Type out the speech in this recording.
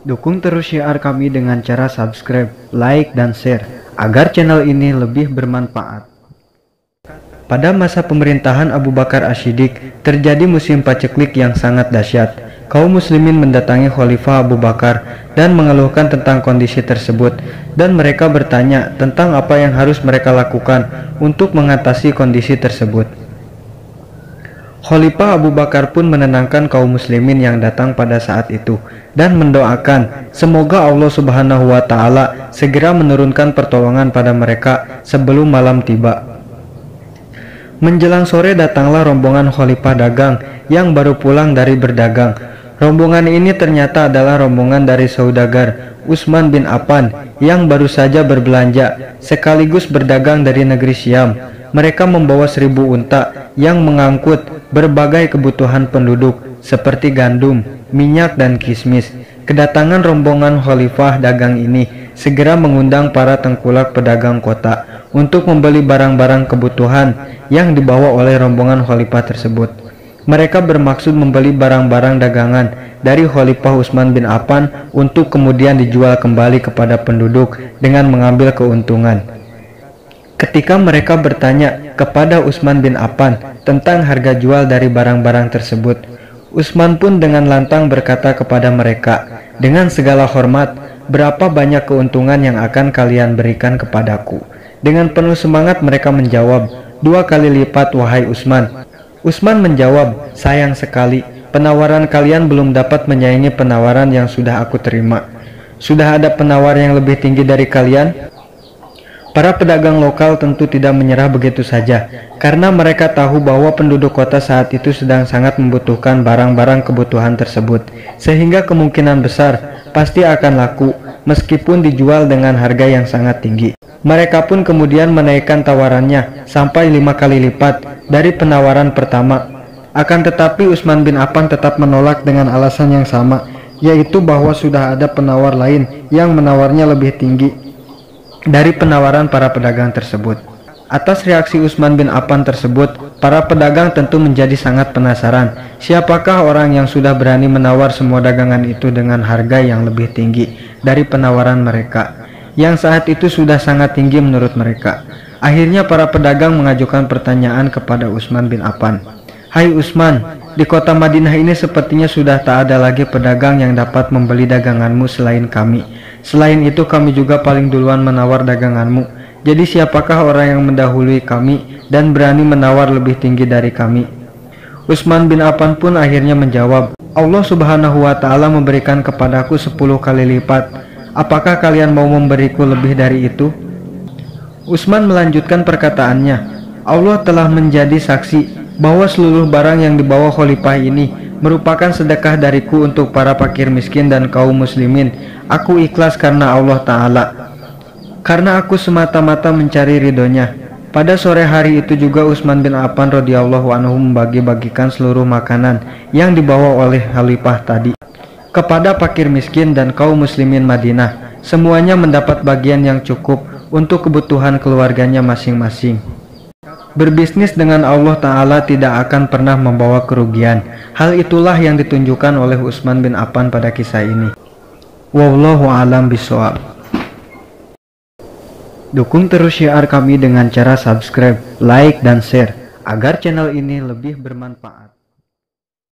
Dukung terus syiar kami dengan cara subscribe, like, dan share, agar channel ini lebih bermanfaat. Pada masa pemerintahan Abu Bakar As-Siddiq, terjadi musim paceklik yang sangat dahsyat. Kaum muslimin mendatangi Khalifah Abu Bakar dan mengeluhkan tentang kondisi tersebut, dan mereka bertanya tentang apa yang harus mereka lakukan untuk mengatasi kondisi tersebut. Khalifah Abu Bakar pun menenangkan kaum muslimin yang datang pada saat itu dan mendoakan semoga Allah Subhanahu wa Ta'ala segera menurunkan pertolongan pada mereka sebelum malam tiba. Menjelang sore datanglah rombongan khalifah dagang yang baru pulang dari berdagang. Rombongan ini ternyata adalah rombongan dari saudagar Utsman bin Affan yang baru saja berbelanja sekaligus berdagang dari negeri Syam. Mereka membawa 1000 unta yang mengangkut berbagai kebutuhan penduduk seperti gandum, minyak, dan kismis. Kedatangan rombongan khalifah dagang ini segera mengundang para tengkulak pedagang kota untuk membeli barang-barang kebutuhan yang dibawa oleh rombongan khalifah tersebut. Mereka bermaksud membeli barang-barang dagangan dari Khalifah Utsman bin Affan untuk kemudian dijual kembali kepada penduduk dengan mengambil keuntungan. Ketika mereka bertanya kepada Utsman bin Affan tentang harga jual dari barang-barang tersebut, Utsman pun dengan lantang berkata kepada mereka, "Dengan segala hormat, berapa banyak keuntungan yang akan kalian berikan kepadaku?" Dengan penuh semangat mereka menjawab, "2 kali lipat, wahai Utsman." Utsman menjawab, "Sayang sekali, penawaran kalian belum dapat menyaingi penawaran yang sudah aku terima. Sudah ada penawar yang lebih tinggi dari kalian?" Para pedagang lokal tentu tidak menyerah begitu saja, karena mereka tahu bahwa penduduk kota saat itu sedang sangat membutuhkan barang-barang kebutuhan tersebut, sehingga kemungkinan besar pasti akan laku meskipun dijual dengan harga yang sangat tinggi. Mereka pun kemudian menaikkan tawarannya sampai 5 kali lipat dari penawaran pertama. Akan tetapi Utsman bin Affan tetap menolak dengan alasan yang sama, yaitu bahwa sudah ada penawar lain yang menawarnya lebih tinggi dari penawaran para pedagang tersebut. Atas reaksi Utsman bin Affan tersebut, para pedagang tentu menjadi sangat penasaran, siapakah orang yang sudah berani menawar semua dagangan itu dengan harga yang lebih tinggi dari penawaran mereka, yang saat itu sudah sangat tinggi menurut mereka. Akhirnya para pedagang mengajukan pertanyaan kepada Utsman bin Affan, "Hai Utsman, di kota Madinah ini sepertinya sudah tak ada lagi pedagang yang dapat membeli daganganmu selain kami. Selain itu kami juga paling duluan menawar daganganmu. Jadi siapakah orang yang mendahului kami dan berani menawar lebih tinggi dari kami?" Utsman bin Affan pun akhirnya menjawab, "Allah Subhanahu wa Ta'ala memberikan kepadaku 10 kali lipat. Apakah kalian mau memberiku lebih dari itu?" Utsman melanjutkan perkataannya, "Allah telah menjadi saksi bahwa seluruh barang yang dibawa khalifah ini merupakan sedekah dariku untuk para fakir miskin dan kaum muslimin. Aku ikhlas karena Allah Ta'ala, karena aku semata-mata mencari ridhonya." Pada sore hari itu juga Utsman bin Affan radhiyallahu anhu membagi-bagikan seluruh makanan yang dibawa oleh khalifah tadi kepada fakir miskin dan kaum muslimin Madinah. Semuanya mendapat bagian yang cukup untuk kebutuhan keluarganya masing-masing. Berbisnis dengan Allah Ta'ala tidak akan pernah membawa kerugian. Hal itulah yang ditunjukkan oleh Utsman bin Affan pada kisah ini. Wallahu a'lam bishawab. Dukung terus syiar kami dengan cara subscribe, like, dan share, agar channel ini lebih bermanfaat.